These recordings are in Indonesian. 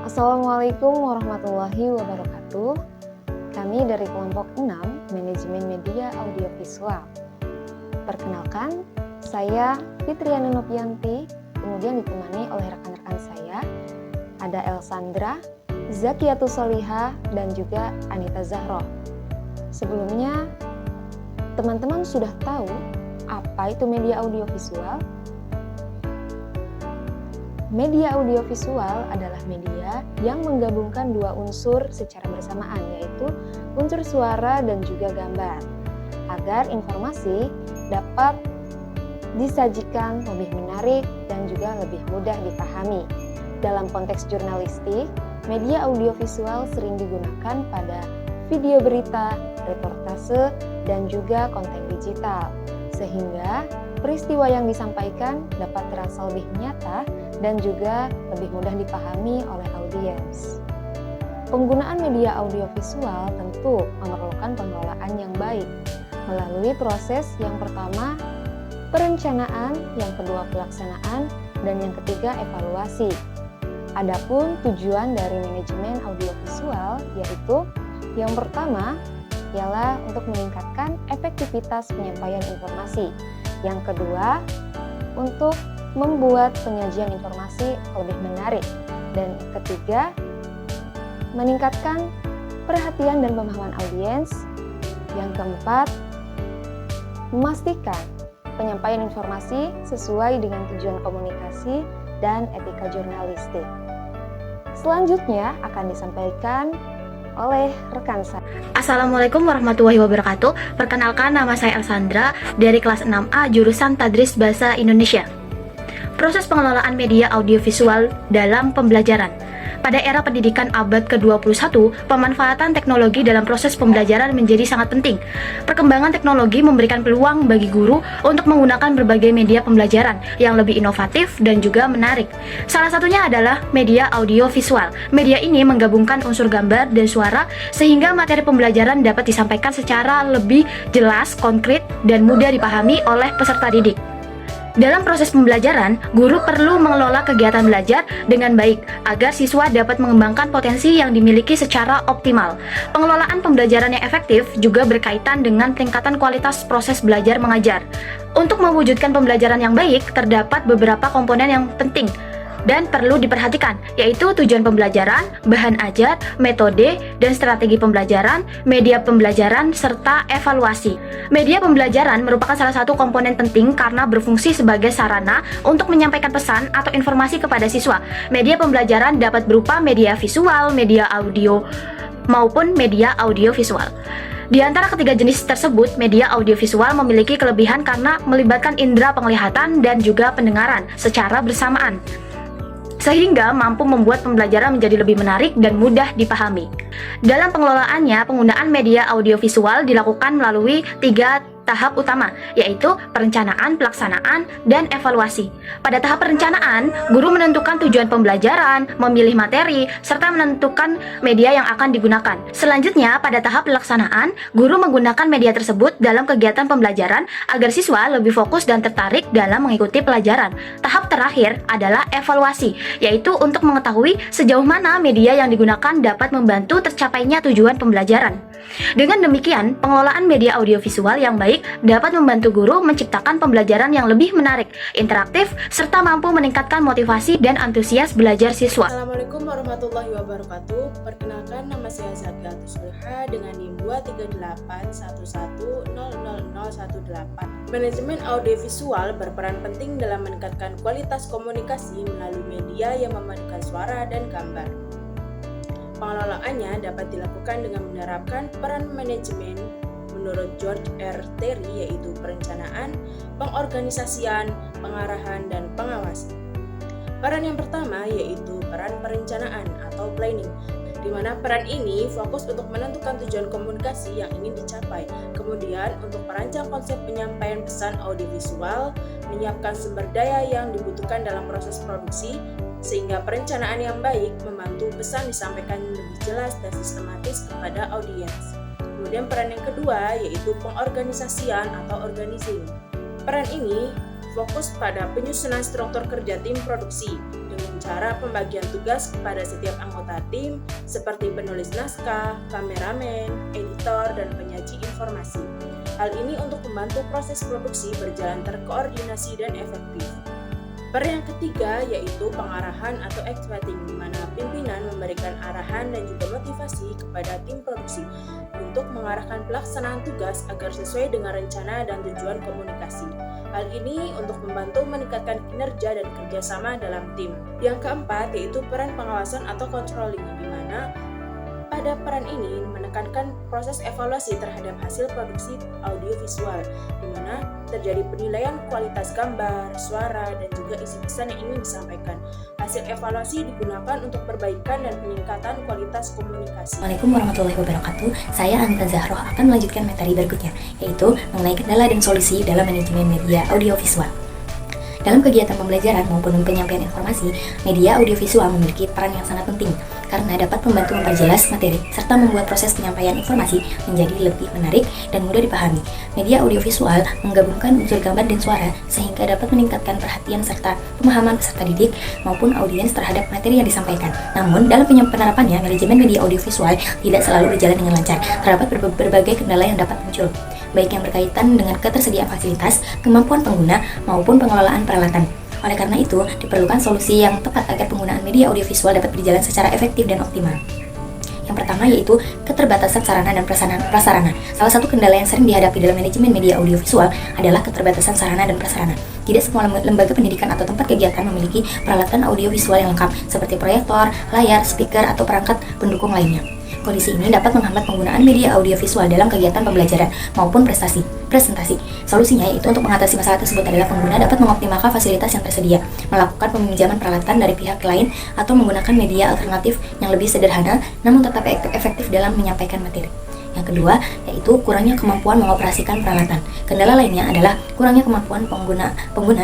Assalamualaikum warahmatullahi wabarakatuh. Kami dari kelompok 6 Manajemen Media Audiovisual. Perkenalkan, saya Fitriana Novianti, kemudian ditemani oleh rekan-rekan saya, ada Elsandra, Zakiatus Solihah, dan juga Anita Zahroh. Sebelumnya, teman-teman sudah tahu apa itu media audiovisual? Media audiovisual adalah media yang menggabungkan dua unsur secara bersamaan, yaitu unsur suara dan juga gambar, agar informasi dapat disajikan lebih menarik dan juga lebih mudah dipahami. Dalam konteks jurnalistik, media audiovisual sering digunakan pada video berita, reportase, dan juga konten digital, sehingga peristiwa yang disampaikan dapat terasa lebih nyata dan juga lebih mudah dipahami oleh audiens. Penggunaan media audiovisual tentu memerlukan pengelolaan yang baik melalui proses yang pertama perencanaan, yang kedua pelaksanaan, dan yang ketiga evaluasi. Adapun tujuan dari manajemen audiovisual yaitu yang pertama ialah untuk meningkatkan efektivitas penyampaian informasi. Yang kedua, untuk membuat penyajian informasi lebih menarik. Dan ketiga, meningkatkan perhatian dan pemahaman audiens. Yang keempat, memastikan penyampaian informasi sesuai dengan tujuan komunikasi dan etika jurnalistik. Selanjutnya akan disampaikan oleh rekan saya. Assalamualaikum warahmatullahi wabarakatuh. Perkenalkan, nama saya Elsandra dari kelas 6A jurusan Tadris Bahasa Indonesia. Proses pengelolaan media audiovisual dalam pembelajaran. Pada era pendidikan abad ke-21, pemanfaatan teknologi dalam proses pembelajaran menjadi sangat penting. Perkembangan teknologi memberikan peluang bagi guru untuk menggunakan berbagai media pembelajaran yang lebih inovatif dan juga menarik. Salah satunya adalah media audiovisual. Media ini menggabungkan unsur gambar dan suara sehingga materi pembelajaran dapat disampaikan secara lebih jelas, konkret, dan mudah dipahami oleh peserta didik. Dalam proses pembelajaran, guru perlu mengelola kegiatan belajar dengan baik agar siswa dapat mengembangkan potensi yang dimiliki secara optimal. Pengelolaan pembelajaran yang efektif juga berkaitan dengan peningkatan kualitas proses belajar mengajar. Untuk mewujudkan pembelajaran yang baik, terdapat beberapa komponen yang penting dan perlu diperhatikan, yaitu tujuan pembelajaran, bahan ajar, metode, dan strategi pembelajaran, media pembelajaran, serta evaluasi. Media pembelajaran merupakan salah satu komponen penting karena berfungsi sebagai sarana untuk menyampaikan pesan atau informasi kepada siswa. Media pembelajaran dapat berupa media visual, media audio, maupun media audiovisual. Di antara ketiga jenis tersebut, media audiovisual memiliki kelebihan karena melibatkan indera penglihatan dan juga pendengaran secara bersamaan, sehingga mampu membuat pembelajaran menjadi lebih menarik dan mudah dipahami. Dalam pengelolaannya, penggunaan media audiovisual dilakukan melalui 3 tahap utama, yaitu perencanaan, pelaksanaan, dan evaluasi. Pada tahap perencanaan, guru menentukan tujuan pembelajaran, memilih materi, serta menentukan media yang akan digunakan. Selanjutnya, pada tahap pelaksanaan, guru menggunakan media tersebut dalam kegiatan pembelajaran agar siswa lebih fokus dan tertarik dalam mengikuti pelajaran. Tahap terakhir adalah evaluasi, yaitu untuk mengetahui sejauh mana media yang digunakan dapat membantu tercapainya tujuan pembelajaran. Dengan demikian, pengelolaan media audiovisual yang baik dapat membantu guru menciptakan pembelajaran yang lebih menarik, interaktif, serta mampu meningkatkan motivasi dan antusias belajar siswa. Assalamualaikum warahmatullahi wabarakatuh. Perkenalkan, nama saya Zakiatus Solihah dengan NIM 23811000018. Manajemen audiovisual berperan penting dalam meningkatkan kualitas komunikasi melalui media yang memadukan suara dan gambar. Pengelolaannya dapat dilakukan dengan menerapkan peran manajemen menurut George R. Terry, yaitu perencanaan, pengorganisasian, pengarahan, dan pengawasan. Peran yang pertama yaitu peran perencanaan atau planning, di mana peran ini fokus untuk menentukan tujuan komunikasi yang ingin dicapai. Kemudian untuk merancang konsep penyampaian pesan audiovisual, menyiapkan sumber daya yang dibutuhkan dalam proses produksi, sehingga perencanaan yang baik membantu pesan disampaikan lebih jelas dan sistematis kepada audiens. Kemudian peran yang kedua yaitu pengorganisasian atau organizing. Peran ini fokus pada penyusunan struktur kerja tim produksi dengan cara pembagian tugas kepada setiap anggota tim seperti penulis naskah, kameramen, editor, dan penyaji informasi. Hal ini untuk membantu proses produksi berjalan terkoordinasi dan efektif. Peran yang ketiga yaitu pengarahan atau executing, di mana pimpinan memberikan arahan dan juga motivasi kepada tim produksi untuk mengarahkan pelaksanaan tugas agar sesuai dengan rencana dan tujuan komunikasi. Hal ini untuk membantu meningkatkan kinerja dan kerjasama dalam tim. Yang keempat yaitu peran pengawasan atau controlling, di mana pada peran ini menekankan proses evaluasi terhadap hasil produksi audiovisual, di mana terjadi penilaian kualitas gambar, suara, dan juga isi pesan yang ingin disampaikan. Hasil evaluasi digunakan untuk perbaikan dan peningkatan kualitas komunikasi. Assalamualaikum warahmatullahi wabarakatuh. Saya Anita Zahroh akan melanjutkan materi berikutnya, yaitu mengenai kendala dan solusi dalam manajemen media audiovisual. Dalam kegiatan pembelajaran maupun penyampaian informasi, media audiovisual memiliki peran yang sangat penting karena dapat membantu memperjelas materi serta membuat proses penyampaian informasi menjadi lebih menarik dan mudah dipahami. Media audiovisual menggabungkan unsur gambar dan suara sehingga dapat meningkatkan perhatian serta pemahaman peserta didik maupun audiens terhadap materi yang disampaikan. Namun, dalam penerapannya, manajemen media audiovisual tidak selalu berjalan dengan lancar. Terdapat berbagai kendala yang dapat muncul, baik yang berkaitan dengan ketersediaan fasilitas, kemampuan pengguna, maupun pengelolaan peralatan. Oleh karena itu, diperlukan solusi yang tepat agar penggunaan media audiovisual dapat berjalan secara efektif dan optimal. Yang pertama yaitu keterbatasan sarana dan prasarana. Salah satu kendala yang sering dihadapi dalam manajemen media audiovisual adalah keterbatasan sarana dan prasarana. Tidak semua lembaga pendidikan atau tempat kegiatan memiliki peralatan audiovisual yang lengkap, seperti proyektor, layar, speaker, atau perangkat pendukung lainnya. Kondisi ini dapat menghambat penggunaan media audiovisual dalam kegiatan pembelajaran maupun presentasi. Solusinya yaitu untuk mengatasi masalah tersebut adalah pengguna dapat mengoptimalkan fasilitas yang tersedia, melakukan peminjaman peralatan dari pihak lain, atau menggunakan media alternatif yang lebih sederhana namun tetap efektif dalam menyampaikan materi. Yang kedua, yaitu kurangnya kemampuan mengoperasikan peralatan. Kendala lainnya adalah kurangnya kemampuan pengguna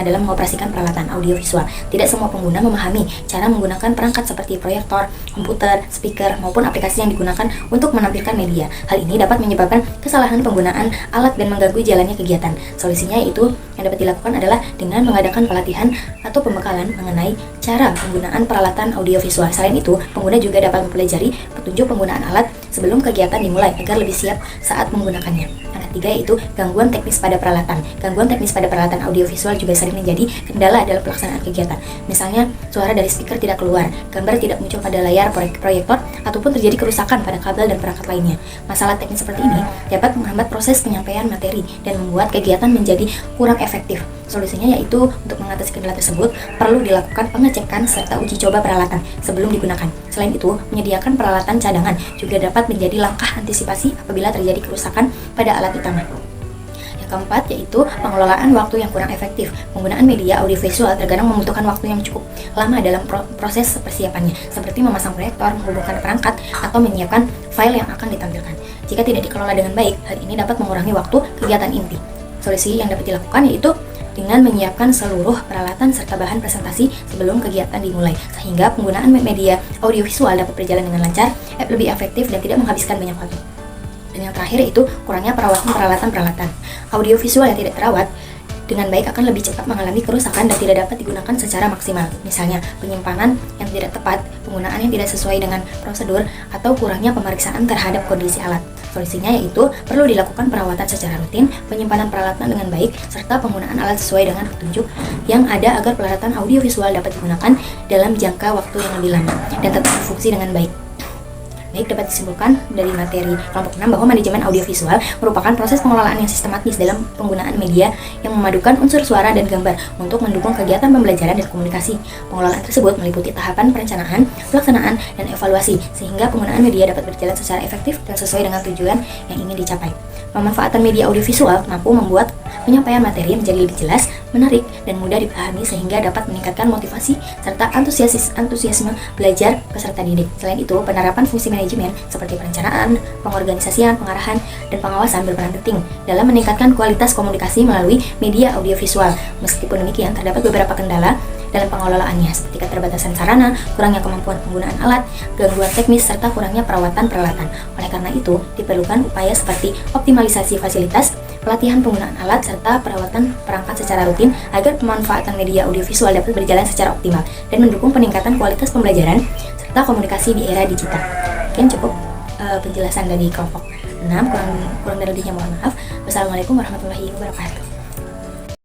dalam mengoperasikan peralatan audiovisual. Tidak semua pengguna memahami cara menggunakan perangkat seperti proyektor, komputer, speaker, maupun aplikasi yang digunakan untuk menampilkan media. Hal ini dapat menyebabkan kesalahan penggunaan alat dan mengganggu jalannya kegiatan. Solusinya yaitu yang dapat dilakukan adalah dengan mengadakan pelatihan atau pembekalan mengenai cara penggunaan peralatan audiovisual. Selain itu, pengguna juga dapat mempelajari petunjuk penggunaan alat sebelum kegiatan dimulai agar lebih siap saat menggunakannya. Yang ketiga yaitu gangguan teknis pada peralatan. Gangguan teknis pada peralatan audiovisual juga sering menjadi kendala dalam pelaksanaan kegiatan. Misalnya, suara dari speaker tidak keluar, gambar tidak muncul pada layar proyektor, ataupun terjadi kerusakan pada kabel dan perangkat lainnya. Masalah teknis seperti ini dapat menghambat proses penyampaian materi dan membuat kegiatan menjadi kurang efektif. Solusinya yaitu untuk mengatasi kendala tersebut perlu dilakukan pengecekan serta uji coba peralatan sebelum digunakan. Selain itu, menyediakan peralatan cadangan juga dapat menjadi langkah antisipasi apabila terjadi kerusakan pada alat utama. Yang keempat yaitu pengelolaan waktu yang kurang efektif. Penggunaan media audiovisual terkadang membutuhkan waktu yang cukup lama dalam proses persiapannya, seperti memasang proyektor, menghubungkan perangkat, atau menyiapkan file yang akan ditampilkan. Jika tidak dikelola dengan baik, hal ini dapat mengurangi waktu kegiatan inti. Solusi yang dapat dilakukan yaitu dengan menyiapkan seluruh peralatan serta bahan presentasi sebelum kegiatan dimulai, sehingga penggunaan media audiovisual dapat berjalan dengan lancar, lebih efektif, dan tidak menghabiskan banyak waktu. Dan yang terakhir yaitu kurangnya perawatan peralatan. Audiovisual yang tidak terawat dengan baik akan lebih cepat mengalami kerusakan dan tidak dapat digunakan secara maksimal. Misalnya, penyimpanan yang tidak tepat, penggunaan yang tidak sesuai dengan prosedur, atau kurangnya pemeriksaan terhadap kondisi alat. Solusinya yaitu perlu dilakukan perawatan secara rutin, penyimpanan peralatan dengan baik, serta penggunaan alat sesuai dengan petunjuk yang ada agar peralatan audiovisual dapat digunakan dalam jangka waktu yang lebih lama dan tetap berfungsi dengan baik. Baik, dapat disimpulkan dari materi kelompok 6 bahwa manajemen audiovisual merupakan proses pengelolaan yang sistematis dalam penggunaan media yang memadukan unsur suara dan gambar untuk mendukung kegiatan pembelajaran dan komunikasi. Pengelolaan tersebut meliputi tahapan perencanaan, pelaksanaan, dan evaluasi sehingga penggunaan media dapat berjalan secara efektif dan sesuai dengan tujuan yang ingin dicapai. Pemanfaatan media audiovisual mampu membuat penyampaian materi menjadi lebih jelas, menarik, dan mudah dipahami sehingga dapat meningkatkan motivasi serta antusiasme belajar peserta didik. Selain itu, penerapan fungsi manajemen seperti perencanaan, pengorganisasian, pengarahan, dan pengawasan berperan penting dalam meningkatkan kualitas komunikasi melalui media audiovisual. Meskipun demikian, terdapat beberapa kendala dalam pengelolaannya seperti keterbatasan sarana, kurangnya kemampuan penggunaan alat, gangguan teknis, serta kurangnya perawatan peralatan. Oleh karena itu, diperlukan upaya seperti optimalisasi fasilitas, pelatihan penggunaan alat, serta perawatan perangkat secara rutin agar pemanfaatan media audiovisual dapat berjalan secara optimal dan mendukung peningkatan kualitas pembelajaran serta komunikasi di era digital. Mungkin cukup penjelasan dari kelompok 6, kurang dari lebihnya mohon maaf. Wassalamualaikum warahmatullahi wabarakatuh.